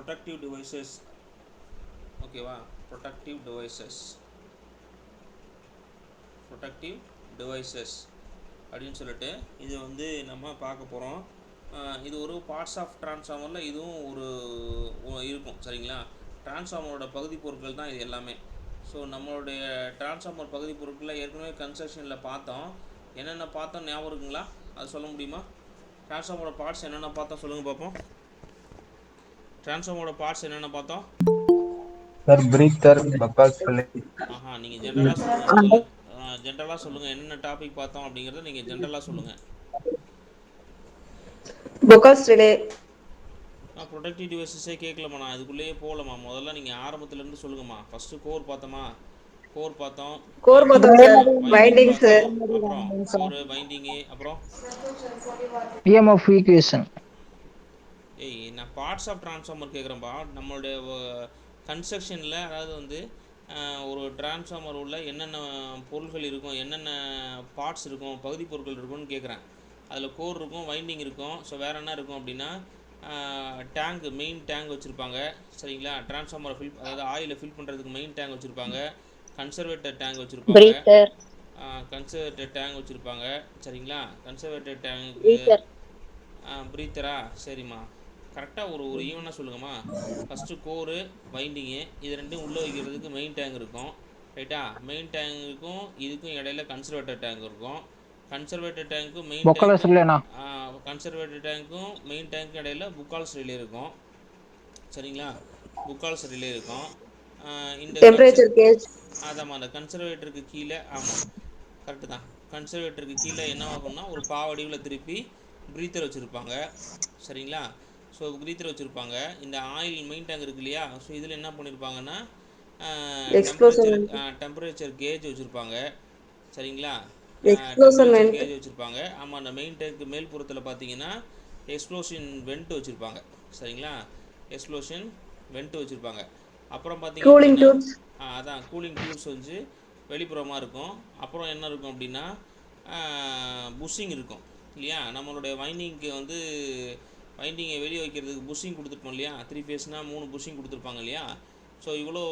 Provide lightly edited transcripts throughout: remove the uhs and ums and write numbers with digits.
Productive devices. ஓகேவா? Productive devices அப்படின்னு சொல்லிட்டு இது வந்து நம்ம பார்க்க போகிறோம். இது ஒரு பார்ட்ஸ் ஆஃப் டிரான்ஸ்ஃபார்மரில் இதுவும் இருக்கும். சரிங்களா? டிரான்ஸ்ஃபார்மரோட பகுதி பொருட்கள் தான் இது எல்லாமே. ஸோ நம்மளுடைய டிரான்ஸ்ஃபார்மர் பகுதி பொருட்களில் ஏற்கனவே கன்ஸ்ட்ரக்ஷனில் பார்த்தோம். என்னென்ன பார்த்தோம் ஞாபகம் இருக்குங்களா? அது சொல்ல முடியுமா? டிரான்ஸ்ஃபார்மரோட பார்ட்ஸ் என்னென்ன பார்த்தோம் சொல்லுங்கள் பார்ப்போம். டிரான்ஸ்ஃபார்மரோட பார்ட்ஸ் என்னென்ன பார்த்தோம்? Sir breather, Buchholz relay. நீங்கள் ஜென்ரலாக சொல்லுங்கள். முதல்ல ஜென்ரலாக சொல்லுங்கள் என்னென்ன டாபிக் பார்த்தோம் அப்படிங்கிறத நீங்கள் ஜென்ரலாக சொல்லுங்கள். பக்காஸ் ரிலே. ப்ரொடக்டிவ் டிவைசஸே கேட்கலம்மா, நான் இதுக்குள்ளேயே போகலம்மா. முதல்ல நீங்கள் ஆரம்பத்துலேருந்து சொல்லுங்கம்மா. ஃபஸ்ட்டு கோர் பார்த்தோமா? கோர் பார்த்தோம் சார். Winding sir. அப்புறம் கோர் வைண்டிங்கு, அப்புறம் EMF ஈக்குவேஷன். நான் பார்ட்ஸ் ஆஃப் டிரான்ஸ்ஃபார்மர் கேட்குறேன்ப்பா. நம்மளுடைய கன்ஸ்ட்ரக்ஷனில் அதாவது வந்து ஒரு டிரான்ஸ்ஃபார்மர் உள்ள என்னென்ன பொருட்கள் இருக்கும், என்னென்ன பார்ட்ஸ் இருக்கும், பகுதி பொருட்கள் இருக்கும்னு கேட்குறேன். அதில் கோர் இருக்கும், வைண்டிங் இருக்கும். ஸோ வேறு என்ன இருக்கும் அப்படின்னா டேங்க், மெயின் டேங்க் வச்சுருப்பாங்க. சரிங்களா? டிரான்ஸ்ஃபார்மரை அதாவது ஆயிலை ஃபில் பண்ணுறதுக்கு மெயின் டேங்க் வச்சுருப்பாங்க. கன்சர்வேட்டர் டேங்க் வச்சுருப்பாங்க. சரிங்களா? கன்சர்வேட்டர் டேங்க்கு ப்ரீத்தரா? சரிம்மா, கரெக்டாக ஒரு ஈவனாக சொல்லுங்கம்மா. ஃபஸ்ட்டு கோரு, வைண்டிங்கு, இது ரெண்டும் உள்ளே வைக்கிறதுக்கு மெயின் டேங்க் இருக்கும். ரைட்டா? மெயின் டேங்குக்கும் இதுக்கும் இடையில கன்சர்வேட்டர் டேங்க் இருக்கும். கன்சர்வேட்டர் டேங்க்கும் மெயின் டேங்க்கும் இடையில புக்கால்ஸ் ரிலே இருக்கும். சரிங்களா? புக்கால்ஸ் ரிலே இருக்கும். இந்த டெம்பரேச்சர் கேஜ். அதாம்மா, அந்த கன்சர்வேட்டருக்கு கீழே. ஆமாம், கரெக்டு தான். கன்சர்வேட்டருக்கு கீழே என்ன ஆகும்னா ஒரு பாவடிவில் திருப்பி ப்ரீத்தர் வச்சுருப்பாங்க. சரிங்களா? ஸோ ப்ரீத்தர் வச்சுருப்பாங்க. இந்த ஆயில் மெயின் டேங்க் இருக்கு இல்லையா? ஸோ இதில் என்ன பண்ணியிருப்பாங்கன்னா டெம்பரேச்சர் கேஜ் வச்சுருப்பாங்க. சரிங்களா? டெம்பரேச்சர் கேஜ் வச்சுருப்பாங்க. ஆமாம், அந்த மெயின் டேங்க்கு மேல் புறத்தில் பார்த்தீங்கன்னா எக்ஸ்ப்ளோஷன் வெண்ட் வச்சுருப்பாங்க. சரிங்களா? எக்ஸ்ப்ளோஷன் வெண்ட் வச்சுருப்பாங்க. அப்புறம் பார்த்தீங்கன்னா அதான் கூலிங் டியூப்ஸ் வந்து வெளிப்புறமாக இருக்கும். அப்புறம் என்ன இருக்கும் அப்படின்னா புஷ்ஷிங் இருக்கும் இல்லையா? நம்மளுடைய வைண்டிங்க்கு வந்து வைண்டிங்கை வெளியே வைக்கிறதுக்கு புஷ்ஷிங் கொடுத்துருப்போம் இல்லையா? 3 ஃபேஸ்னால் 3 புஷ்ஷிங் கொடுத்துருப்பாங்க இல்லையா? ஸோ இவ்வளோ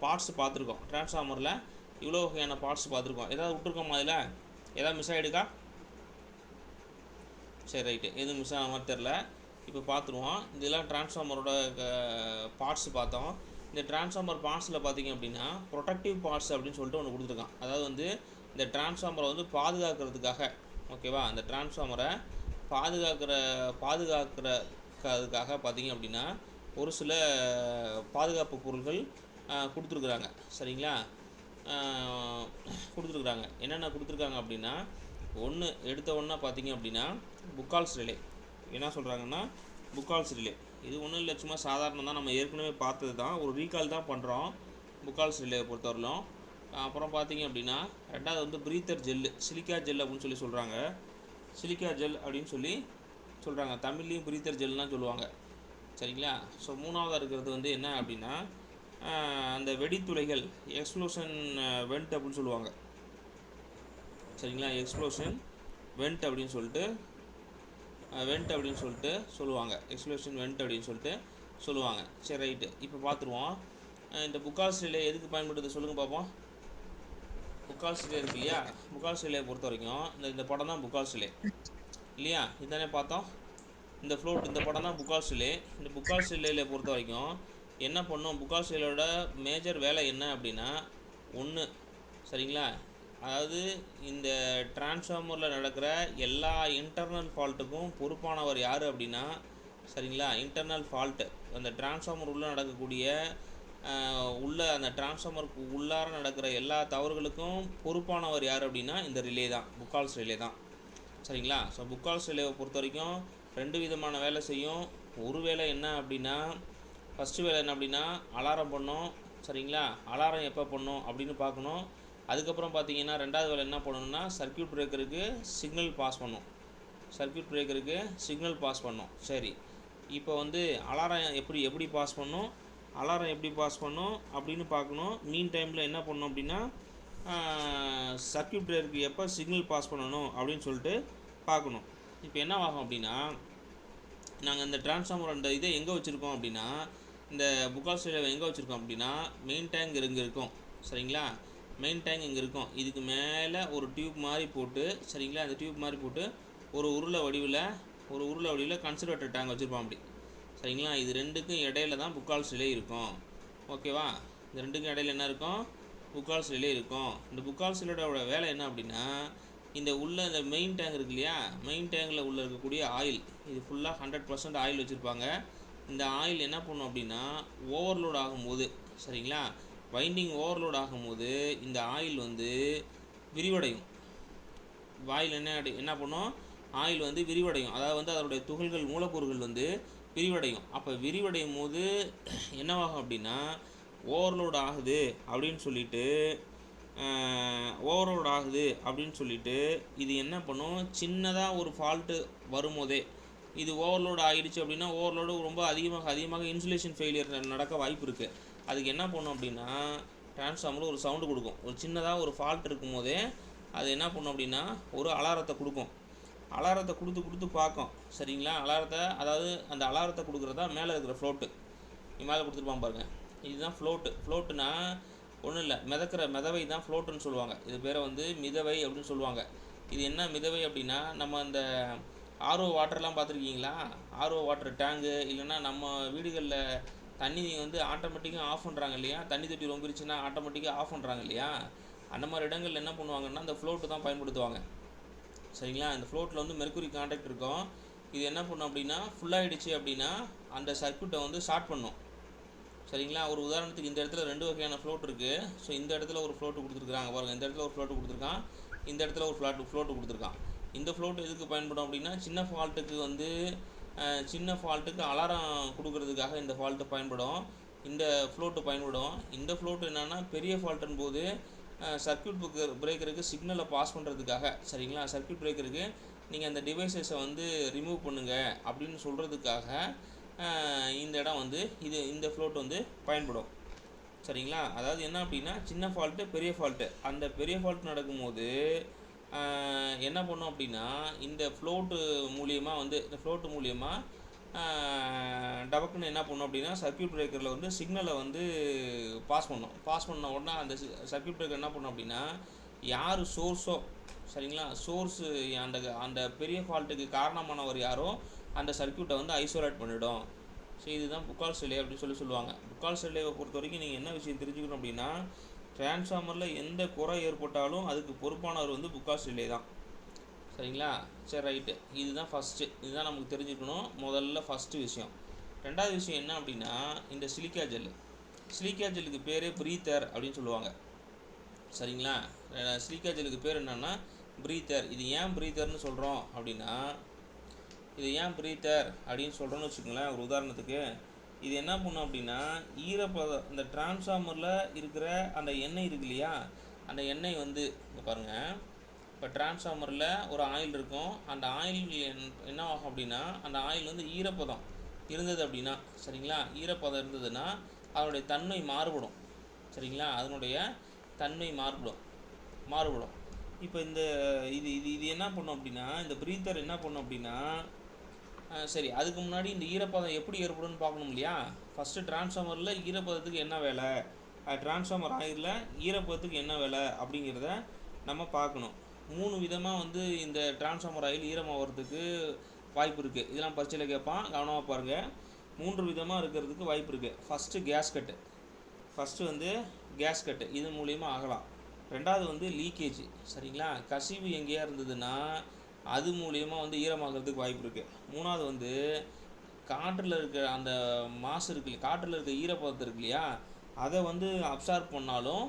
பார்ட்ஸ் பார்த்துருக்கோம். டிரான்ஸ்ஃபார்மரில் இவ்வளோ வகையான பார்ட்ஸ் பார்த்துருக்கோம். ஏதாவது விட்டுருக்கோமா? அதில் ஏதாவது மிஸ் ஆகிடுக்கா? சரி, ரைட்டு. எதுவும் மிஸ் ஆன மாதிரி தெரில. இப்போ பார்த்துருவோம். இதெல்லாம் டிரான்ஸ்ஃபார்மரோட பார்ட்ஸ் பார்த்தோம். இந்த டிரான்ஸ்ஃபார்மர் பார்ட்ஸில் பார்த்திங்க அப்படின்னா ப்ரொடக்டிவ் பார்ட்ஸ் அப்படின்னு சொல்லிட்டு ஒன்று கொடுத்துருக்கான். அதாவது வந்து இந்த டிரான்ஸ்ஃபார்மரை வந்து பாதுகாக்கிறதுக்காக, ஓகேவா? அந்த டிரான்ஸ்ஃபார்மரை பாதுகாக்கிறதுக்காக பார்த்திங்க அப்படின்னா ஒரு சில பாதுகாப்பு பொருட்கள் கொடுத்துருக்குறாங்க. சரிங்களா? கொடுத்துருக்குறாங்க. என்னென்ன கொடுத்துருக்காங்க அப்படின்னா எடுத்த ஒன்றா பார்த்திங்க அப்படின்னா புக்கால்ஸ் ரிலே. என்ன சொல்கிறாங்கன்னா புக்கால்ஸ் ரிலே இது ஒன்றும் இல்லை, சும்மா சாதாரணம் தான். நம்ம ஏற்கனவே பார்த்தது தான், ஒரு ரீகால் தான் பண்ணுறோம் புக்கால்ஸ் ரிலேவை பொறுத்தவரையிலும். அப்புறம் பார்த்திங்க அப்படின்னா ரெண்டாவது வந்து ப்ரீத்தர் ஜெல்லு, சிலிக்கா ஜெல் அப்படின்னு சொல்கிறாங்க. சிலிக்கா ஜெல் அப்படின்னு சொல்கிறாங்க. தமிழ்லேயும் ப்ரீத்தர் ஜெல்னால் சொல்லுவாங்க. சரிங்களா? ஸோ மூணாவதாக இருக்கிறது வந்து என்ன அப்படின்னா அந்த வெடித்துளைகள், எக்ஸ்ப்ளோஷன் வெண்ட் அப்படின்னு சொல்லுவாங்க. சரிங்களா? எக்ஸ்ப்ளோஷன் வெண்ட் அப்படின்னு சொல்லிட்டு சொல்லுவாங்க. எக்ஸ்ப்ளோஷன் வெண்ட் அப்படின்னு சொல்லிட்டு சொல்லுவாங்க. சரி, ரைட்டு. இப்போ பார்த்துருவோம். இந்த புக்கால்ஸ் ரிலே எதுக்கு பயன்படுது சொல்லுங்கள் பார்ப்போம். புக்கால்ஸ் ரிலே இருக்கு இல்லையா? புக்கால்ஸ் ரிலே பொறுத்த வரைக்கும் இந்த படம் தான் புக்கால்ஸ் ரிலே இல்லையா? இதுதானே பார்த்தோம். இந்த படம் தான் புக்கால்ஸ் ரிலே. இந்த புக்கால்ஸ் ரிலேயில் பொறுத்த வரைக்கும் என்ன பண்ணும்? புக்கால்ஸ் ரிலேயோட மேஜர் வேலை என்ன அப்படின்னா சரிங்களா, அதாவது இந்த டிரான்ஸ்ஃபார்மரில் நடக்கிற எல்லா இன்டர்னல் ஃபால்ட்டுக்கும் பொறுப்பானவர் யார் அப்படின்னா, சரிங்களா, இன்டர்னல் ஃபால்ட்டு அந்த டிரான்ஸ்ஃபார்மர் உள்ளே நடக்கக்கூடிய அந்த டிரான்ஸ்ஃபார்மருக்கு உள்ளார நடக்கிற எல்லா தவறுகளுக்கும் பொறுப்பானவர் யார் அப்படின்னா இந்த ரிலே தான், புக்கால்ஸ் ரிலே தான். சரிங்களா? ஸோ புக்கால்ஸ் ரிலேவை பொறுத்த வரைக்கும் 2 விதமான வேலை செய்யும். ஒரு வேலை என்ன அப்படின்னா, ஃபஸ்ட்டு வேலை என்ன அப்படின்னா அலாரம் பண்ணும். சரிங்களா? அலாரம் எப்போ பண்ணும் அப்படின்னு பார்க்கணும். அதுக்கப்புறம் பார்த்தீங்கன்னா ரெண்டாவது வேலை என்ன பண்ணணும்னா சர்க்யூட் பிரேக்கருக்கு சிக்னல் பாஸ் பண்ணும். சரி, இப்போ வந்து அலாரம் எப்படி பாஸ் பண்ணும் அப்படின்னு பார்க்கணும். மீன் டைமில் என்ன பண்ணணும் அப்படின்னா சர்க்யூட் பிரேக்கருக்கு எப்போ சிக்னல் பாஸ் பண்ணணும் அப்படின்னு சொல்லிட்டு பார்க்கணும். இப்போ என்ன ஆகும் அப்படின்னா நாங்கள் இந்த டிரான்ஸ்ஃபார்மர் அந்த இதை எங்கே வச்சுருக்கோம் அப்படின்னா, இந்த புகாஸ் ரிலேவை எங்கே வச்சுருக்கோம் அப்படின்னா, மெயின் டேங்க் இங்கே இருக்கும். சரிங்களா, மெயின் டேங்க் இங்கே இருக்கும். இதுக்கு மேலே ஒரு டியூப் மாதிரி போட்டு, சரிங்களா, அந்த டியூப் மாதிரி போட்டு ஒரு உருளை வடிவில் கன்சர்வேட்டர் டேங்க் வச்சுருப்போம் அப்படி. சரிங்களா, இது ரெண்டுக்கும் இடையில தான் புக்கால்ஸ் ரிலே இருக்கும். ஓகேவா, இந்த ரெண்டுக்கும் இடையில என்ன இருக்கும், புக்கால்ஸ் ரிலே இருக்கும். இந்த புக்கால்ஸ் ரிலேயோட வேலை என்ன அப்படின்னா, இந்த இந்த மெயின் டேங்க் இருக்கு இல்லையா, மெயின் டேங்கில் உள்ள இருக்கக்கூடிய ஆயில், இது ஃபுல்லாக 100% ஆயில் வச்சுருப்பாங்க. இந்த ஆயில் என்ன பண்ணும் அப்படின்னா, ஓவர்லோட் ஆகும்போது, சரிங்களா, வைண்டிங் ஓவர்லோட் ஆகும்போது இந்த ஆயில் வந்து விரிவடையும். ஆயில் என்ன பண்ணும், ஆயில் வந்து விரிவடையும். அதாவது வந்து அதனுடைய துகள்கள், மூலக்கூறுகள் வந்து விரிவடையும். அப்போ விரிவடையும் போது என்னவாகும் அப்படின்னா, ஓவர்லோட் ஆகுது அப்படின்னு சொல்லிட்டு இது என்ன பண்ணும், சின்னதாக ஒரு ஃபால்ட்டு வரும்போதே, இது ஓவர்லோட் ஆகிடுச்சு அப்படின்னா, ஓவர்லோடு ரொம்ப அதிகமாக இன்சுலேஷன் ஃபெயிலியர் நடக்க வாய்ப்பு இருக்குது. அதுக்கு என்ன பண்ணும் அப்படின்னா, டிரான்ஸ்ஃபார்மரில் ஒரு சவுண்டு கொடுக்கும். ஒரு சின்னதாக ஒரு ஃபால்ட் இருக்கும் போதே அது என்ன பண்ணும் அப்படின்னா, ஒரு அலாரத்தை கொடுக்கும். அலாரத்தை கொடுத்து பார்க்கும். சரிங்களா, அதாவது அந்த அலாரத்தை கொடுக்குறதா மேலே இருக்கிற ஃப்ளோட்டு, மேலே கொடுத்துருப்பான் பாருங்கள், இதுதான் ஃப்ளோட்டுனா ஒன்றும் இல்லை, மிதவை தான் ஃப்ளோட்டுன்னு சொல்லுவாங்க. இது பேரை வந்து மிதவை அப்படின்னு சொல்லுவாங்க. இது என்ன மிதவை அப்படின்னா, நம்ம அந்த ஆர்ஓ வாட்டர்லாம் பார்த்துருக்கீங்களா, ஆர்ஓ வாட்டர் டேங்கு, இல்லைன்னா நம்ம வீடுகளில் தண்ணி வந்து ஆட்டோமேட்டிக்காக ஆஃப் பண்ணுறாங்க இல்லையா, தண்ணி தொட்டி ரொம்பிருச்சுன்னா ஆட்டோமேட்டிக்காக ஆஃப் பண்ணுறாங்க இல்லையா, அந்த மாதிரி இடங்கள் என்ன பண்ணுவாங்கன்னா அந்த ஃப்ளோட்டு தான் பயன்படுத்துவாங்க. சரிங்களா, இந்த ஃப்ளோட்டில் வந்து மெர்க்குரி கான்டாக்ட் இருக்கும். இது என்ன பண்ணும் அப்படின்னா, ஃபுல்லாகிடுச்சு அப்படின்னா அந்த சர்க்யூட்டை வந்து ஷார்ட் பண்ணும். சரிங்களா, ஒரு உதாரணத்துக்கு இந்த இடத்துல 2 வகையான ஃப்ளோட் இருக்குது. ஸோ இந்த இடத்துல ஒரு ஃப்ளோட்டு கொடுத்துருக்காங்க பாருங்கள், இந்த இடத்துல ஒரு ஃப்ளோட்டு கொடுத்துருக்கான், இந்த இடத்துல ஒரு ஃப்ளோட்டு கொடுத்துருக்கான். இந்த ஃப்ளோட்டு எதுக்கு பயன்படும் அப்படின்னா, சின்ன ஃபால்ட்டுக்கு அலாரம் கொடுக்கறதுக்காக இந்த ஃபால்ட்டு பயன்படும், இந்த ஃப்ளோட்டு என்னென்னா பெரிய ஃபால்ட்டுன்னு போது சர்க்யூட் பிரேக்கருக்கு சிக்னலை பாஸ் பண்ணுறதுக்காக. சரிங்களா, சர்க்யூட் பிரேக்கருக்கு நீங்கள் அந்த டிவைசஸை வந்து ரிமூவ் பண்ணுங்கள் அப்படின்னு சொல்கிறதுக்காக இந்த இடம் வந்து இந்த ஃப்ளோட் வந்து பயன்படும். சரிங்களா, அதாவது என்ன அப்படின்னா, சின்ன ஃபால்ட்டு பெரிய ஃபால்ட்டு, அந்த பெரிய ஃபால்ட் நடக்கும்போது என்ன பண்ணோம் அப்படின்னா, இந்த ஃப்ளோட்டு மூலியமாக டபக்குன்னு என்ன பண்ணோம் அப்படின்னா, சர்க்யூட் பிரேக்கரில் வந்து சிக்னலை வந்து பாஸ் பண்ண உடனே அந்த சர்க்யூட் பிரேக்கர் என்ன பண்ணோம் அப்படின்னா, யார் சோர்ஸோ, சரிங்களா, சோர்ஸு அந்த பெரிய ஃபால்ட்டுக்கு காரணமானவர் யாரோ அந்த சர்க்யூட்டை வந்து ஐசோலேட் பண்ணிவிடும். ஸோ இதுதான் புக்கால்ஸ் ரிலே அப்படின்னு சொல்லுவாங்க. புக்கால்ஸ் ரிலேவை பொறுத்த வரைக்கும் நீங்கள் என்ன விஷயம் தெரிஞ்சுக்கணும் அப்படின்னா, டிரான்ஸ்ஃபார்மரில் எந்த குறை ஏற்பட்டாலும் அதுக்கு பொறுப்பானவர் வந்து புக்கால்ஸ் ரிலே தான். சரிங்களா, சரி ரைட்டு, இதுதான் இதுதான் நமக்கு தெரிஞ்சுக்கணும் முதல்ல ஃபஸ்ட்டு விஷயம். ரெண்டாவது விஷயம் என்ன அப்படின்னா, இந்த சிலிக்கா ஜெல்லுக்கு பேரே ப்ரீத்தர் அப்படின்னு சொல்லுவாங்க. சரிங்களா, சிலிக்கா ஜெல்லுக்கு பேர் என்னன்னா ப்ரீத்தர். இது ஏன் ப்ரீத்தர்னு சொல்கிறோம் அப்படின்னா, சொல்கிறோன்னு வச்சுக்கோங்களேன். ஒரு உதாரணத்துக்கு இது என்ன பண்ணும் அப்படின்னா, ஈரப்பதம் இந்த டிரான்ஸ்ஃபார்மரில் இருக்கிற அந்த எண்ணெய் இருக்கு இல்லையா, அந்த எண்ணெய் வந்து இங்கே பாருங்கள், இப்போ டிரான்ஸ்ஃபார்மரில் ஒரு ஆயில் இருக்கும். அந்த ஆயில் என்ன ஆகும் அப்படின்னா, அந்த ஆயில் வந்து ஈரப்பதம் இருந்தது அப்படின்னா, சரிங்களா, ஈரப்பதம் இருந்ததுன்னா அதனுடைய தன்மை மாறுபடும். சரிங்களா, அதனுடைய தன்மை மாறுபடும். இப்போ இது என்ன பண்ணும் அப்படின்னா, இந்த ப்ரீத்தர் என்ன பண்ணும் அப்படின்னா, சரி, அதுக்கு முன்னாடி இந்த ஈரப்பதம் எப்படி ஏற்படும்னு பார்க்கணும் இல்லையா. ஃபஸ்ட்டு டிரான்ஸ்ஃபார்மரில் ஈரப்பதத்துக்கு என்ன வேலை, டிரான்ஸ்ஃபார்மர் ஆயிலில் ஈரப்பதத்துக்கு என்ன வேலை அப்படிங்கிறத நம்ம பார்க்கணும். 3 விதமாக வந்து இந்த டிரான்ஸ்ஃபார்மர் ஆயில் ஈரமாகிறதுக்கு வாய்ப்பு இருக்குது. இதெல்லாம் பரீட்சையில் கேட்பான், கவனமாக பாருங்கள். 3 விதமாக இருக்கிறதுக்கு வாய்ப்பு இருக்குது. ஃபஸ்ட்டு வந்து கேஸ்கட்டு, இது மூலிமா ஆகலாம். ரெண்டாவது வந்து லீக்கேஜ், சரிங்களா, கசிவு எங்கேயா இருந்ததுன்னா அது மூலிமா வந்து ஈரமாகிறதுக்கு வாய்ப்பு இருக்குது. மூணாவது வந்து காற்றில் இருக்க அந்த மாசு காற்றில் இருக்க ஈரப்பதத்தை இருக்கு இல்லையா, அதை வந்து அப்சார்ப் பண்ணாலும்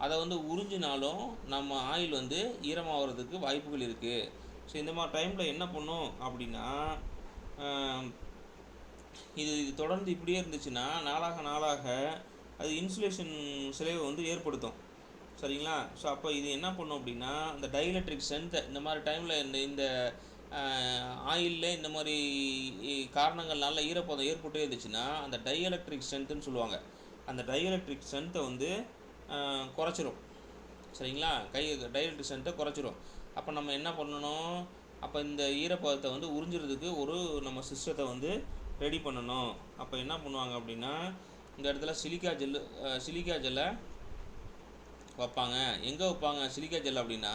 அதை வந்து உறிஞ்சினாலும் நம்ம ஆயில் வந்து ஈரமாகிறதுக்கு வாய்ப்புகள் இருக்குது. ஸோ இந்த மாதிரி டைமில் என்ன பண்ணும் அப்படின்னா, இது தொடர்ந்து இப்படியே இருந்துச்சுன்னா நாளாக அது இன்சுலேஷன் சிலைவை வந்து ஏற்படுத்தும். சரிங்களா, ஸோ அப்போ இது என்ன பண்ணும் அப்படின்னா, இந்த டைஎலக்ட்ரிக் ஸ்ட்ரென்த்தை இந்த மாதிரி டைமில் இந்த ஆயிலில் இந்த மாதிரி காரணங்கள்னால ஈரப்பதம் ஏற்பட்டே இருந்துச்சுன்னா அந்த டைஎலக்ட்ரிக் ஸ்ட்ரென்த்துன்னு சொல்லுவாங்க. அந்த டைஎலக்ட்ரிக் ஸ்ட்ரென்த்தை வந்து குறைச்சிரும். சரிங்களா, டைஎலக்ட்ரிக் ஸ்ட்ரென்த்தை குறைச்சிரும். அப்போ நம்ம என்ன பண்ணணும், அப்போ இந்த ஈரப்பதத்தை வந்து உறிஞ்சுறதுக்கு ஒரு நம்ம சிஸ்டத்தை வந்து ரெடி பண்ணணும். அப்போ என்ன பண்ணுவாங்க அப்படின்னா இந்த இடத்துல சிலிக்கா ஜெல்லை வைப்பாங்க. எங்கே வைப்பாங்க சிலிக்கா ஜெல் அப்படின்னா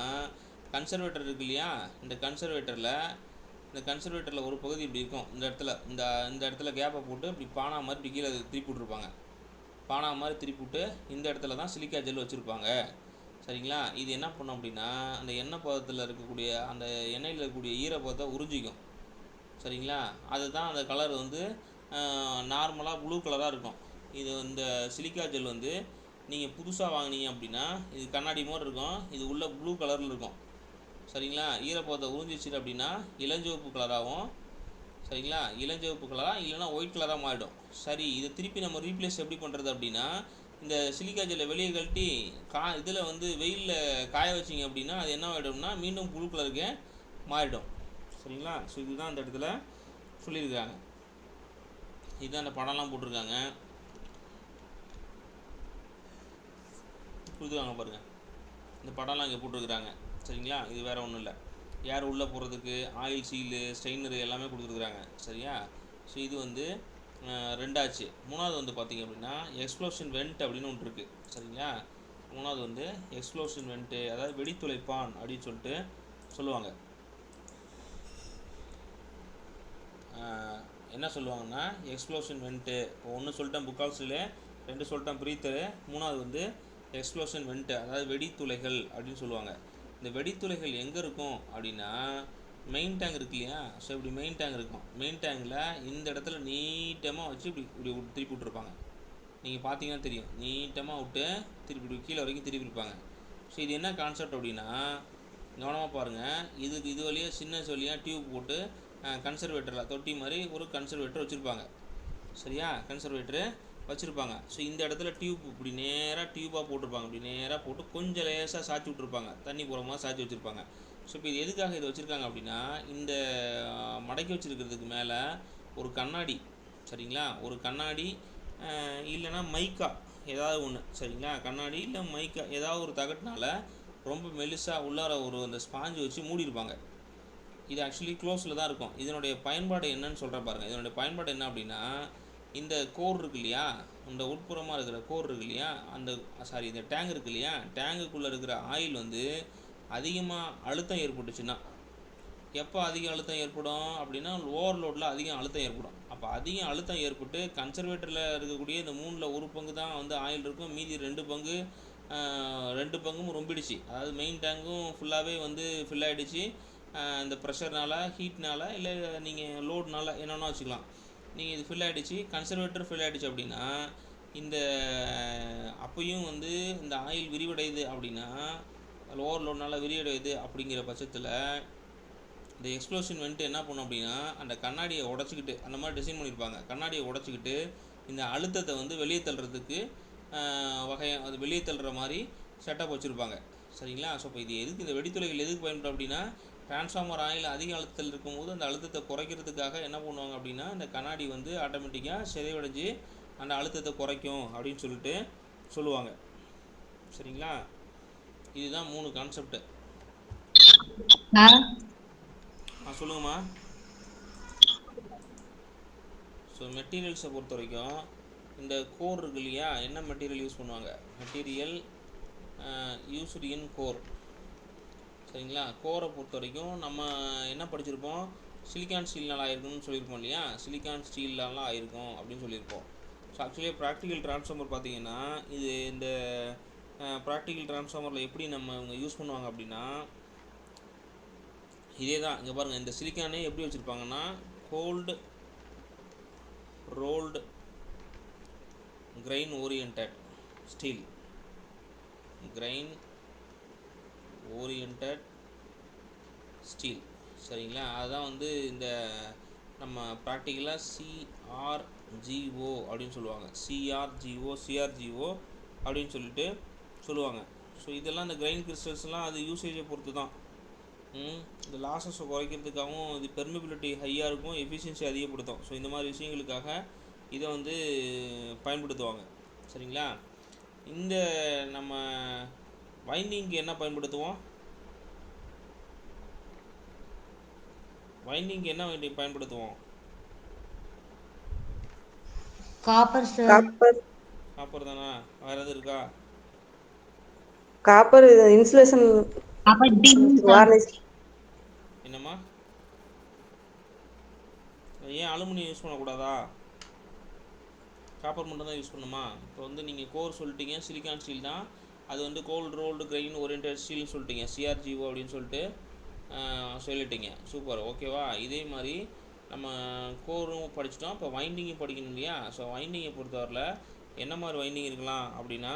கன்சர்வேட்டர் இருக்கு இல்லையா, இந்த கன்சர்வேட்டரில் ஒரு பகுதி இப்படி இருக்கும். இந்த இடத்துல கேப்பை போட்டு இப்படி பானா மாதிரி இப்படி கீழே திருப்பி விட்ருப்பாங்க. பானா மாதிரி திருப்பி விட்டு இந்த இடத்துல தான் சிலிக்கா ஜெல் வச்சுருப்பாங்க. சரிங்களா? இது என்ன பண்ணும் அப்படின்னா அந்த எண்ணெய் பதத்தில் இருக்கக்கூடிய அந்த எண்ணெயில் இருக்கக்கூடிய ஈரப்பதத்தை உறிஞ்சிக்கும். சரிங்களா? அதுதான் அந்த கலர் வந்து நார்மலாக ப்ளூ கலராக இருக்கும். இது இந்த சிலிக்கா ஜெல் வந்து நீங்கள் புதுசாக வாங்கினீங்க அப்படின்னா இது கண்ணாடி மாதிரி இருக்கும். இது உள்ள ப்ளூ கலரில் இருக்கும். சரிங்களா? ஈரப்பதத்தை உறிஞ்சிச்சு அப்படின்னா இளஞ்சிவப்பு கலராகவும், சரிங்களா, இளஞ்சிவப்பு கலராக இல்லைனா ஒயிட் கலராக மாறிடும். சரி, இதை திருப்பி நம்ம ரீப்ளேஸ் எப்படி பண்ணுறது அப்படின்னா இந்த சிலிக்கா ஜெல்லை வெளியே கழட்டி இதில் வந்து வெயிலில் காய வச்சிங்க அப்படின்னா அது என்ன ஆகிடும்னா மீண்டும் ப்ளூ கலருக்கு மாறிடும். சரிங்களா? ஸோ இதுதான் இந்த இடத்துல சொல்லியிருக்காங்க. இதுதான் அந்த படம்லாம் போட்டிருக்காங்க. கொடுத்துருக்காங்க பாருங்கள், இந்த படம்லாம் இங்கே போட்டிருக்கிறாங்க. சரிங்களா? இது வேறு ஒன்றும் இல்லை, ஏர் உள்ளே போகிறதுக்கு ஆயில் சீலு ஸ்ட்ரெயினரு எல்லாமே கொடுத்துருக்குறாங்க. சரியா? ஸோ இது வந்து ரெண்டாச்சு. மூணாவது வந்து பார்த்திங்க அப்படின்னா எக்ஸ்ப்ளோஷன் வெண்ட் அப்படின்னு ஒன்று இருக்குது. சரிங்களா? மூணாவது வந்து எக்ஸ்ப்ளோஷன் வெண்ட்டு, அதாவது வெடித்துளைப்பான் அப்படின்னு சொல்லிட்டு சொல்லுவாங்க. என்ன சொல்லுவாங்கன்னா எக்ஸ்ப்ளோஷன் வெண்ட்டு. இப்போ ஒன்று சொல்லிட்டேன் புக்கால்ஸில், 2 சொல்லிட்டேன் ப்ரீத்தரு, மூணாவது வந்து எக்ஸ்ப்ளோஷன் வெண்ட்டு, அதாவது வெடித்துளைகள் அப்படின்னு சொல்லுவாங்க. இந்த வெடித்துளைகள் எங்கே இருக்கும் அப்படின்னா மெயின் டேங்க் இருக்கு இல்லையா. ஸோ இப்படி மெயின் டேங்க் இருக்கும். மெயின் டேங்கில் இந்த இடத்துல நீட்டமாக வச்சு இப்படி திருப்பி விட்ருப்பாங்க. நீங்கள் பார்த்தீங்கன்னா தெரியும், நீட்டமாக விட்டு திருப்பி கீழே வரைக்கும் திருப்பி இருப்பாங்க. ஸோ இது என்ன கான்செப்ட் அப்படின்னா கவனமாக பாருங்கள், இது வழியாக சின்ன வழியாக டியூப் போட்டு கன்சர்வேட்டரில் தொட்டி மாதிரி ஒரு கன்சர்வேட்டர் வச்சுருப்பாங்க. சரியா? கன்சர்வேட்டரு வச்சுருப்பாங்க. ஸோ இந்த இடத்துல இப்படி நேராக டியூப்பாக போட்டிருப்பாங்க. இப்படி நேராக போட்டு கொஞ்சம் லேசாக சாய்ச்சி விட்ருப்பாங்க, தண்ணி போகிற மாதிரி சாய்ச்சி வச்சுருப்பாங்க. ஸோ இப்போ இது எதுக்காக இதை வச்சுருக்காங்க அப்படின்னா இந்த மடக்கி வச்சுருக்கிறதுக்கு மேலே ஒரு கண்ணாடி, சரிங்களா, ஒரு கண்ணாடி இல்லைன்னா மைக்கா ஏதாவது ஒன்று, சரிங்களா, கண்ணாடி இல்லை மைக்கா ஏதாவது ஒரு தகட்டினால ரொம்ப மெலிசாக உள்ளார அந்த ஸ்பாஞ்சு வச்சு மூடியிருப்பாங்க. இது ஆக்சுவலி க்ளோஸில் தான் இருக்கும். இதனுடைய பயன்பாடு என்னன்னு சொல்கிறேன் பாருங்கள். இதனுடைய பயன்பாடு என்ன அப்படின்னா இந்த கோர் இருக்கு இல்லையா, இந்த உட்புறமாக இருக்கிற கோர் இருக்கு இல்லையா, இந்த டேங்க் இருக்கு இல்லையா, டேங்குக்குள்ளே இருக்கிற ஆயில் வந்து அதிகமாக அழுத்தம் ஏற்பட்டுச்சுன்னா, எப்போ அதிக அழுத்தம் ஏற்படும் அப்படின்னா ஓவர்லோடில் அதிகம் அழுத்தம் ஏற்படும். அப்போ அதிகம் அழுத்தம் ஏற்பட்டு கன்சர்வேட்டரில் இருக்கக்கூடிய இந்த 3ல் 1 பங்கு தான் வந்து ஆயில் இருக்கும். மீதி 2 பங்கும் ரொம்பிடுச்சு. அதாவது மெயின் டேங்கும் ஃபுல்லாகவே வந்து ஃபில் ஆகிடுச்சு. இந்த ப்ரெஷர்னால், ஹீட்னால், இல்லை நீங்கள் லோட்னால் என்னென்னா வச்சுக்கலாம். நீங்கள் இது ஃபில் ஆகிடுச்சு, கன்சர்வேட்டர் ஃபில் ஆகிடுச்சு அப்படின்னா அப்பையும் வந்து இந்த ஆயில் விரிவடையுது அப்படின்னா ஓவர்லோட்னால் விரிவடையுது. அப்படிங்கிற பட்சத்தில் இந்த எக்ஸ்ப்ளோஷன் வெண்ட்டு என்ன பண்ணும் அப்படின்னா அந்த கண்ணாடியை உடச்சிக்கிட்டு, அந்த மாதிரி டிசைன் பண்ணியிருப்பாங்க, கண்ணாடியை உடச்சிக்கிட்டு இந்த அழுத்தத்தை வந்து வெளியே தள்ளுறதுக்கு அது வெளியே தள்ளுற மாதிரி செட்டப் வச்சுருப்பாங்க. சரிங்களா? ஸோ இப்போ இது எதுக்கு, இந்த வெடித்துளைகள் எதுக்கு பயன்படும் அப்படின்னா டிரான்ஸ்ஃபார்மர் ஆயில் அதிக அழுத்தத்தில் இருக்கும்போது அந்த அழுத்தத்தை குறைக்கிறதுக்காக என்ன பண்ணுவாங்க அப்படின்னா இந்த கண்ணாடி வந்து ஆட்டோமேட்டிக்காக சிதைவடைஞ்சு அந்த அழுத்தத்தை குறைக்கும் அப்படின்னு சொல்லிட்டு சொல்லுவாங்க. சரிங்களா? இதுதான் 3 கான்செப்ட். சொல்லுங்கம்மா. ஸோ மெட்டீரியல்ஸை பொறுத்த வரைக்கும் இந்த கோர் இருக்கு இல்லையா, என்ன மெட்டீரியல் யூஸ் பண்ணுவாங்க, மெட்டீரியல் யூஸ்டு இன் கோர். சரிங்களா? கோரை பொறுத்த வரைக்கும் நம்ம என்ன படிச்சிருப்போம், சிலிக்கான் ஸ்டீல்னால் ஆயிருக்குன்னு சொல்லியிருப்போம் இல்லையா, சிலிக்கான் ஸ்டீல்லாம் ஆயிருக்கும் அப்படின்னு சொல்லியிருப்போம். ஸோ ஆக்சுவலி ப்ராக்டிக்கல் ட்ரான்ஸ்ஃபார்மர் பார்த்தீங்கன்னா இது இந்த ப்ராக்டிக்கல் ட்ரான்ஸ்ஃபார்மரில் எப்படி நம்ம இவங்க யூஸ் பண்ணுவாங்க அப்படின்னா இதே தான். இங்கே பாருங்கள், இந்த சிலிக்கானே எப்படி வச்சுருப்பாங்கன்னா cold rolled grain oriented steel, grain oriented steel. சரிங்களா? அதுதான் வந்து இந்த நம்ம ப்ராக்டிக்கலாக CRGO அப்படின்னு சொல்லுவாங்க, CRGO அப்படின்னு சொல்லிட்டு சொல்லுவாங்க. ஸோ இதெல்லாம் இந்த கிரைன் கிறிஸ்டல்ஸ்லாம் அது யூசேஜை பொறுத்து தான். இந்த லாஸஸை குறைக்கிறதுக்காகவும் இது பெர்மிபிலிட்டி ஹையாக இருக்கும், எஃபிஷியன்சி அதிகப்படுத்தும். ஸோ இந்த மாதிரி விஷயங்களுக்காக இதை வந்து பயன்படுத்துவாங்க. சரிங்களா? இந்த நம்ம வைண்டிங்க்கு என்ன பயன்படுத்துவோம், வைண்டிங்க்கு என்ன வைண்டிங் பயன்படுத்துவோம்? Copper sir. காப்பர் காப்பர் தானா? வேறு எதுவும் இருக்கா? காப்பர் இன்சுலேஷன் காப்பர் டின் சார். வார்னிஷ். என்னம்மா? ஏன் அலுமினியம் யூஸ் பண்ணக்கூடாதா? காப்பர் மட்டும் தான் யூஸ் பண்ணுமா? இப்போ வந்து நீங்கள் கோர் சொல்லிட்டீங்க, சிலிக்கான் ஸ்டீல் தான். அது வந்து கோல்டு ரோல்டு கிரெயின் ஓரியன்டட் ஸ்டீல்னு சொல்லிட்டீங்க, சிஆர்ஜிஓ அப்படின்னு சொல்லிட்டு சொல்லிட்டீங்க. சூப்பர், ஓகேவா? இதே மாதிரி நம்ம கோரும் படிச்சிட்டோம். இப்போ வைண்டிங்கும் படிக்கணும் இல்லையா? ஸோ வைண்டிங்கை பொறுத்தவரையில் என்ன மாதிரி வைண்டிங் இருக்கலாம் அப்படின்னா,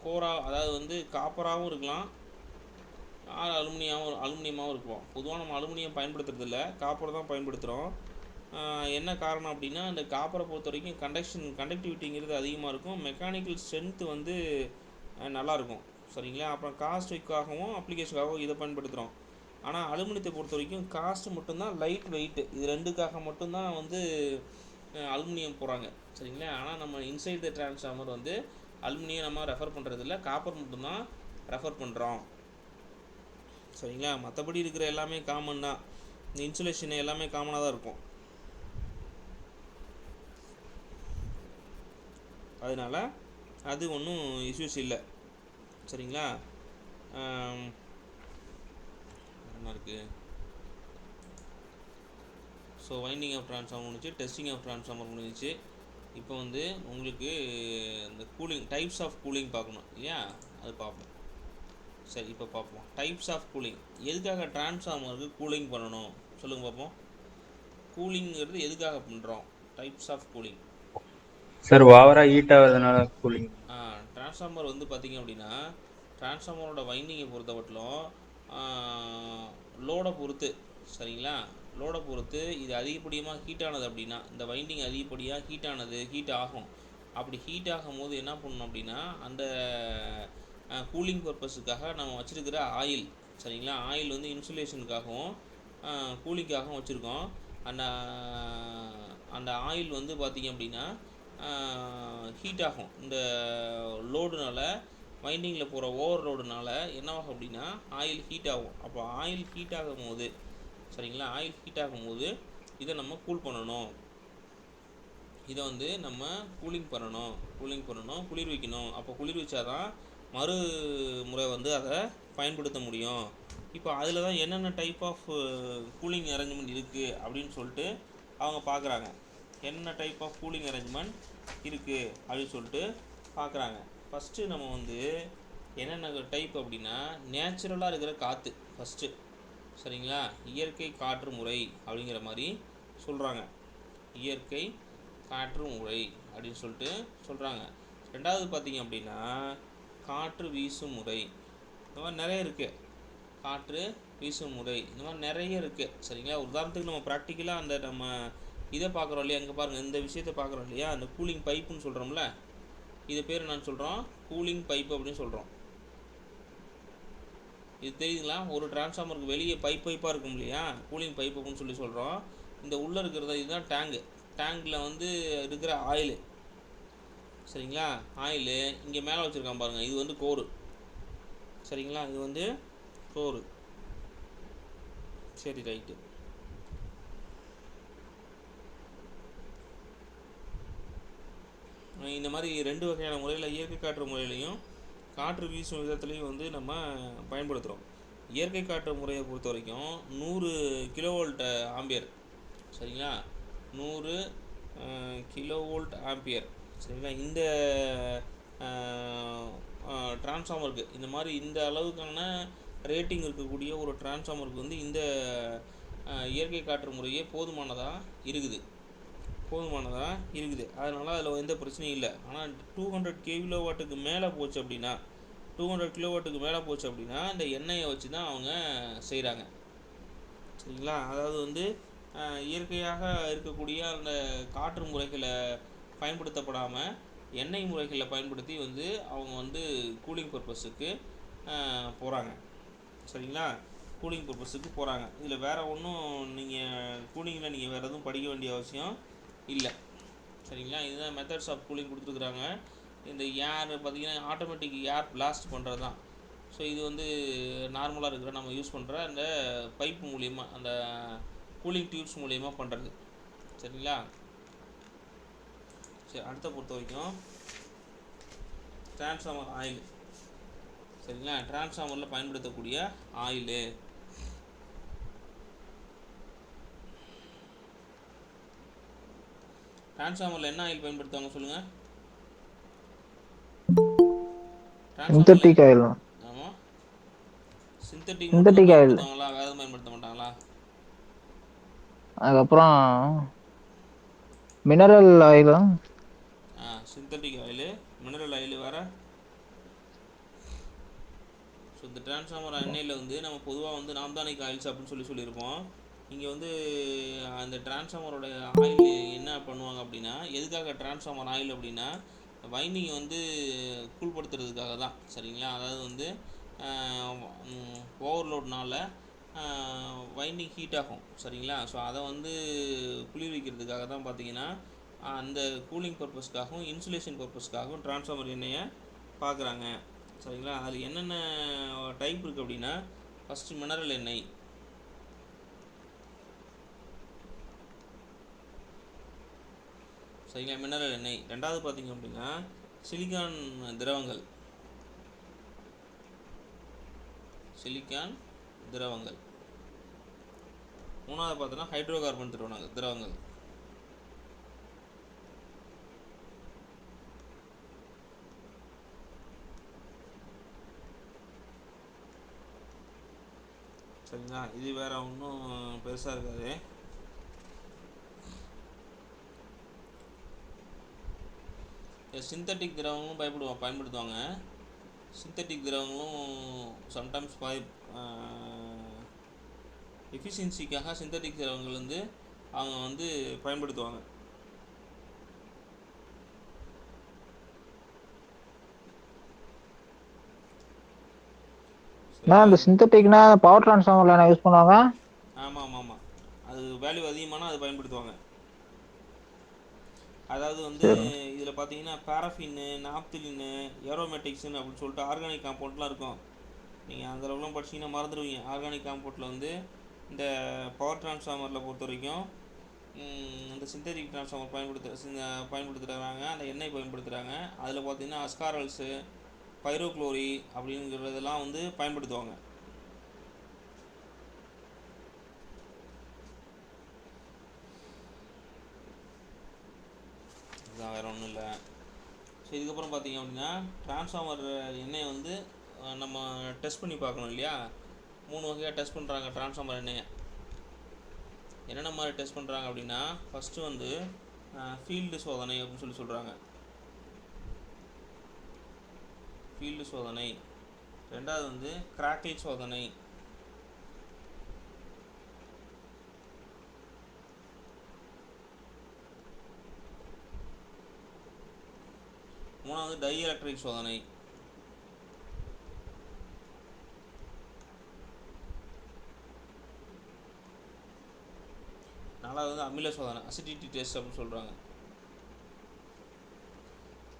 கோரா, அதாவது வந்து காப்பராகவும் இருக்கலாம், அலுமினியமாகவும் இருக்கலாம். பொதுவாக நம்ம அலுமினியம் பயன்படுத்துறதில்ல, காப்பர் தான் பயன்படுத்துகிறோம். என்ன காரணம் அப்படின்னா, இந்த காப்பரை பொறுத்த வரைக்கும் கண்டக்டிவிட்டிங்கிறது அதிகமாக இருக்கும், மெக்கானிக்கல் ஸ்ட்ரென்த்து வந்து நல்லாயிருக்கும். சரிங்களா? அப்புறம் காஸ்ட்டுக்காகவும் அப்ளிகேஷனுக்காகவும் இதை பயன்படுத்துகிறோம். ஆனால் அலுமினியத்தை பொறுத்த வரைக்கும் காஸ்ட்டு மட்டும்தான், லைட் வெயிட்டு, இது ரெண்டுக்காக மட்டும்தான் வந்து அலுமினியம் போகிறாங்க. சரிங்களா? ஆனால் நம்ம இன்சைட் த டிரான்ஸ்ஃபார்மர் வந்து அலுமினியம் நம்ம ரெஃபர் பண்ணுறதில்ல, காப்பர் மட்டும்தான் ரெஃபர் பண்ணுறோம். சரிங்களா? மற்றபடி இருக்கிற எல்லாமே காமன் தான், இந்த இன்சுலேஷன் எல்லாமே காமனாக தான் இருக்கும். அதனால் அது ஒன்றும் இஷ்யூஸ் இல்லை. சரிங்களா? என்ன இருக்குது? ஸோ வைண்டிங் ஆஃப் ட்ரான்ஸ்ஃபார்மர் முடிஞ்சு, டெஸ்டிங் ஆஃப் ட்ரான்ஸ்ஃபார்மர் முடிஞ்சிச்சு. இப்போ வந்து உங்களுக்கு இந்த கூலிங், டைப்ஸ் ஆஃப் கூலிங் பார்க்கணும் இல்லையா? அது பார்ப்போம். சரி, இப்போ பார்ப்போம் டைப்ஸ் ஆஃப் கூலிங். எதுக்காக ட்ரான்ஸ்ஃபார்மருக்கு கூலிங் பண்ணணும் சொல்லுங்கள் பார்ப்போம். கூலிங்கிறது எதுக்காக பண்ணுறோம்? Types of cooling. சார் ஓவராக ஹீட் ஆகிறதுனால கூலிங். ட்ரான்ஸ்ஃபார்மர் வந்து பார்த்திங்க அப்படின்னா, ட்ரான்ஸ்ஃபார்மரோட வைண்டிங்கை பொறுத்தவரையிலும் லோடை பொறுத்து, சரிங்களா? லோடை பொறுத்து இது அதிகப்படியாக ஹீட் ஆனது அப்படின்னா, இந்த வைண்டிங் அதிகப்படியாக ஹீட் ஆகும். அப்படி ஹீட் ஆகும் போது என்ன பண்ணணும் அப்படின்னா, அந்த கூலிங் பர்பஸுக்காக நம்ம வச்சுருக்கிற ஆயில், சரிங்களா? ஆயில் வந்து இன்சுலேஷனுக்காகவும் கூலிங்காகவும் வச்சுருக்கோம். அந்த ஆயில் வந்து பார்த்திங்க அப்படின்னா ஹீட் ஆகும். இந்த லோடுனால, வைண்டிங்கில் போகிற ஓவர் லோடுனால என்ன ஆகும் அப்படின்னா ஆயில் ஹீட் ஆகும். அப்போ ஆயில் ஹீட் ஆகும் போது, சரிங்களா, ஆயில் ஹீட் ஆகும்போது இதை நம்ம கூல் பண்ணணும். இதை வந்து நம்ம கூலிங் பண்ணணும், குளிர் வைக்கணும். அப்போ குளிர் வச்சாதான் மறுமுறை வந்து அதை பயன்படுத்த முடியும். இப்போ அதில் தான் என்னென்ன டைப் ஆஃப் கூலிங் அரேஞ்ச்மெண்ட் இருக்குது அப்படின்னு சொல்லிட்டு அவங்க பார்க்குறாங்க. என்ன டைப் ஆஃப் கூலிங் அரேஞ்ச்மெண்ட் இருக்குது அப்படின்னு சொல்லிட்டு பார்க்குறாங்க. ஃபஸ்ட்டு நம்ம வந்து என்னென்ன டைப் அப்படின்னா, நேச்சுரலாக இருக்கிற காற்று ஃபஸ்ட்டு, சரிங்களா? இயற்கை காற்று முறை அப்படிங்கிற மாதிரி சொல்கிறாங்க. இயற்கை காற்று முறை அப்படின்னு சொல்லிட்டு சொல்கிறாங்க. ரெண்டாவது பார்த்திங்க அப்படின்னா காற்று வீசும் முறை. இந்த மாதிரி நிறைய இருக்குது. காற்று வீசும் முறை இந்த மாதிரி நிறைய இருக்குது. சரிங்களா? உதாரணத்துக்கு நம்ம ப்ராக்டிக்கலாக அந்த நம்ம இதை பார்க்குறோம் இல்லையா? அங்கே பாருங்கள், இந்த விஷயத்தை பார்க்குறோம் இல்லையா? அந்த கூலிங் பைப்புன்னு சொல்கிறோம்ல, இது பேர் என்னன்னு சொல்கிறோம்? கூலிங் பைப்பு அப்படின்னு சொல்கிறோம். இது தெரியுதுங்களா? ஒரு டிரான்ஸ்ஃபார்மருக்கு வெளியே பைப்பாக இருக்கும் இல்லையா? கூலிங் பைப் அப்படின்னு சொல்லி சொல்கிறோம். இந்த உள்ளே இருக்கிறத இதுதான் டேங்கு. டேங்கில் வந்து இருக்கிற ஆயிலு, சரிங்களா? ஆயிலு இங்கே மேலே வச்சுருக்கான் பாருங்கள், இது வந்து கோரு, சரிங்களா? இது வந்து கோரு. சரி, ரைட்டு. இந்த மாதிரி ரெண்டு வகையான முறையில், இயற்கை காற்று முறையிலையும் காற்று வீசும் விதத்துலையும் வந்து நம்ம பயன்படுத்துகிறோம். இயற்கை காற்று முறையை பொறுத்த வரைக்கும் 100 கிலோவோல்ட் ஆம்பியர், சரிங்களா? 100 கிலோவோல்ட் ஆம்பியர், சரிங்களா? இந்த டிரான்ஸ்ஃபார்மருக்கு இந்த மாதிரி இந்த அளவுக்கான ரேட்டிங் இருக்கக்கூடிய ஒரு டிரான்ஸ்ஃபார்மருக்கு வந்து இந்த இயற்கை காற்று முறையே போதுமானதாக இருக்குது. அதனால் அதில் எந்த பிரச்சனையும் இல்லை. ஆனால் 200 கிலோவாட்டுக்கு மேலே போச்சு அப்படின்னா, 200 கிலோவாட்டுக்கு மேலே போச்சு அப்படின்னா இந்த எண்ணெயை வச்சு தான் அவங்க செய்கிறாங்க, சரிங்களா? அதாவது வந்து இயற்கையாக இருக்கக்கூடிய அந்த காற்று முறைகளை பயன்படுத்தப்படாமல் எண்ணெய் முறைகளை பயன்படுத்தி வந்து அவங்க வந்து கூலிங் பர்பஸுக்கு போகிறாங்க, சரிங்களா? கூலிங் பர்பஸுக்கு போகிறாங்க. இதில் வேறு ஒன்றும் நீங்கள் கூலிங்கில் நீங்கள் வேறு எதுவும் படிக்க வேண்டிய அவசியம் இல்லை, சரிங்களா? இதுதான் மெத்தட்ஸ் ஆஃப் கூலிங் கொடுத்துருக்குறாங்க. இந்த ஏர் பார்த்திங்கன்னா ஆட்டோமேட்டிக் ஏர் பிளாஸ்ட் பண்ணுறது தான். ஸோ இது வந்து நார்மலாக இருக்கிற நம்ம யூஸ் பண்ணுற அந்த பைப் மூலிமா அந்த கூலிங் டியூப்ஸ் மூலிமா பண்ணுறது. சரிங்களா? சரி, அடுத்த பொறுத்த வரைக்கும் டிரான்ஸ்ஃபார்மர் ஆயில். சரிங்களா? டிரான்ஸ்ஃபார்மரில் பயன்படுத்தக்கூடிய ஆயிலு. டிரான்ஸ்ஃபார்மரில் என்ன ஆயில் பயன்படுத்துவாங்க சொல்லுங்கள்? Synthetic oil. ஆமாம், சிந்தட்டிக் மட்டும் தான் சிந்தட்டிக் ஆயில். பயன்படுத்துவாங்களா? வேறு எதுவும் பயன்படுத்த மாட்டாங்களா? அதுக்கப்புறம் mineral oil. Synthetic oil, mineral oil வேறு. ஸோ இந்த டிரான்ஸ்ஃபார்மர் எண்ணெயில் வந்து நம்ம பொதுவாக வந்து நாம்தானிக் ஆயில்ஸ் அப்படின்னு சொல்லியிருப்போம். இங்கே வந்து அந்த டிரான்ஸ்ஃபார்மரோட ஆயில் என்ன பண்ணுவாங்க அப்படின்னா, எதுக்காக டிரான்ஸ்ஃபார்மர் ஆயில் அப்படின்னா வைண்டிங்கை வந்து கூல்படுத்துறதுக்காக தான். சரிங்களா? அதாவது வந்து ஓவர்லோட்னால வைண்டிங் ஹீட் ஆகும். சரிங்களா? ஸோ அதை வந்து குளிர்விக்கிறதுக்காக தான் பார்த்தீங்கன்னா அந்த கூலிங் பர்பஸ்க்காகவும் இன்சுலேஷன் பர்பஸ்க்காகவும் டிரான்ஸ்ஃபார்மர் எண்ணெயை பார்க்குறாங்க. சரிங்களா? அதில் என்னென்ன டைப் இருக்குது அப்படின்னா, ஃபஸ்ட்டு மினரல் எண்ணெய். சரிங்களா? மினரல் எண்ணெய். ரெண்டாவது பார்த்திங்க அப்படின்னா சிலிக்கான் திரவங்கள். மூணாவது பார்த்தோன்னா ஹைட்ரோ கார்பன் திரவங்கள். சரிங்களா? இது வேற ஒன்றும் பெருசாக இருக்காது. சிந்தட்டிக் திரவங்களும் பயன்படுத்துவாங்க. சிந்தட்டிக் திரவங்களும் சம்டைம்ஸ் எஃபிஷியன்சிக்காக சிந்தட்டிக் திரவங்கள் வந்து அவங்க வந்து பயன்படுத்துவாங்க. இந்த சிந்தட்டிக்னா பவர் டிரான்ஸ்ஃபார்மர்ல என்ன யூஸ் பண்ணுவாங்க? ஆமாம், அது வேல்யூ அதிகமான அது பயன்படுத்துவாங்க. அதாவது வந்து இதில் பார்த்தீங்கன்னா பாராஃபின்னு, நாப்திலின்னு, ஏரோமேட்டிக்ஸ்ன்னு அப்படின்னு சொல்லிட்டு ஆர்கானிக் காம்பவுண்ட்லாம் இருக்கும். நீங்கள் அந்த அளவுக்குலாம் படிச்சிங்கன்னா மறந்துடுவீங்க. ஆர்கானிக் காம்பவுண்டில் வந்து இந்த பவர் டிரான்ஸ்ஃபார்மரில் பொறுத்த வரைக்கும் இந்த சிந்தட்டிக் டிரான்ஸ்ஃபார்மர் பயன்படுத்துகிறாங்க. அந்த எண்ணெய் பயன்படுத்துகிறாங்க. அதில் பார்த்தீங்கன்னா அஸ்காரல்ஸு, பைரோக்ளோரி அப்படிங்கிறதெல்லாம் வந்து பயன்படுத்துவாங்க. இதுதான், வேறு ஒன்றும் இல்லை. ஸோ இதுக்கப்புறம் பார்த்தீங்க அப்படின்னா டிரான்ஸ்ஃபார்மர் எண்ணெயை வந்து நம்ம டெஸ்ட் பண்ணி பார்க்கணும் இல்லையா? 3 வகையாக டெஸ்ட் பண்ணுறாங்க டிரான்ஸ்ஃபார்மர் எண்ணெயை. என்னென்ன மாதிரி டெஸ்ட் பண்ணுறாங்க அப்படின்னா, ஃபஸ்ட்டு வந்து ஃபீல்டு சோதனை அப்படின்னு சொல்கிறாங்க. ஃபீல்டு சோதனை. ரெண்டாவது வந்து கிராக்கிள் சோதனை. மூணாவது டை எலக்ட்ரிக் சோதனை. நாலாவது வந்து அமில சோதனை, அசிடிட்டி டெஸ்ட் அப்படின்னு சொல்கிறாங்க.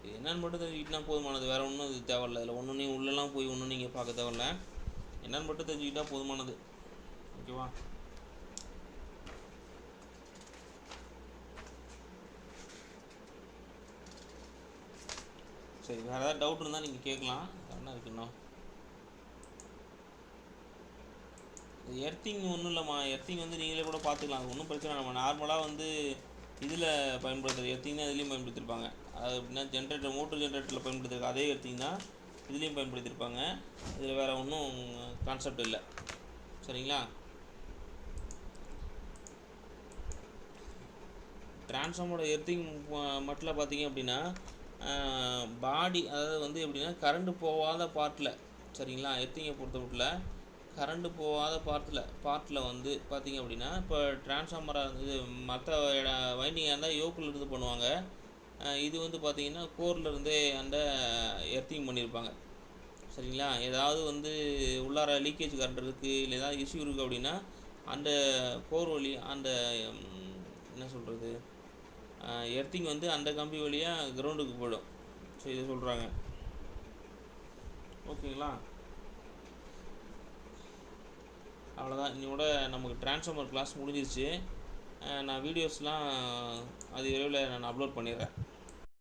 இது என்னென்னு மட்டும் தெரிஞ்சுக்கிட்டா போதுமானது, வேறு ஒன்றும் இது தேவையில்லை. இதில் ஒன்றும் உள்ளெல்லாம் போய் ஒன்றும் நீங்கள் பார்க்க தேவையில்ல. என்னென்னு மட்டும் தெரிஞ்சுக்கிட்டா போதுமானது. ஓகேவா? சரி, வேறு ஏதாவது டவுட் இருந்தால் நீங்கள் கேட்கலாம். என்ன இருக்குண்ணா? எர்த்திங் ஒன்றும் இல்லைம்மா. எர்த்திங் வந்து நீங்களே கூட பார்த்துக்கலாம். அது ஒன்றும் பிரச்சனை. நம்ம நார்மலாக வந்து இதில் பயன்படுத்துகிற எர்த்திங் தான் இதுலேயும் பயன்படுத்தியிருப்பாங்க. அது அப்படின்னா ஜென்ரேட்டர், மோட்டர் ஜென்ரேட்டரில் பயன்படுத்திருக்க அதே எர்த்திங் தான் இதுலேயும் பயன்படுத்தியிருப்பாங்க. இதில் வேறு ஒன்றும் கான்செப்ட் இல்லை. சரிங்களா? டிரான்ஸ்ஃபார்மரோட எர்த்திங் மட்டும் பார்த்தீங்க அப்படின்னா பாடி, அதாவது வந்து எப்படின்னா கரண்ட்டு போகாத பார்ட்டில். சரிங்களா? எர்த்திங்கை பொறுத்த மட்டும் கரண்ட்டு போகாத பார்ட்டில் வந்து பார்த்திங்க அப்படின்னா, இப்போ டிரான்ஸ்ஃபார்மராக இருந்தது மற்ற வைண்டிங்காக இருந்தால் யோக்கில் இருந்து பண்ணுவாங்க. இது வந்து பார்த்திங்கன்னா கோர்லேருந்தே அந்த எர்த்திங் பண்ணியிருப்பாங்க. சரிங்களா? ஏதாவது வந்து உள்ளார லீக்கேஜ் கரண்ட் இருக்குது, இல்லை ஏதாவது இஷ்யூ இருக்குது அப்படின்னா அந்த கோர் வழி அந்த என்ன சொல்கிறது எர்த்திங் வந்து அந்த கம்பி வழியாக கிரவுண்டுக்கு போயிடும். ஸோ இதை சொல்கிறாங்க. ஓகேங்களா? அவ்வளோதான். இன்னையோட நமக்கு ட்ரான்ஸ்ஃபார்மர் கிளாஸ் முடிஞ்சிருச்சு. நான் வீடியோஸ்லாம் அது விரைவில் நான் அப்லோட் பண்ணிடுறேன்.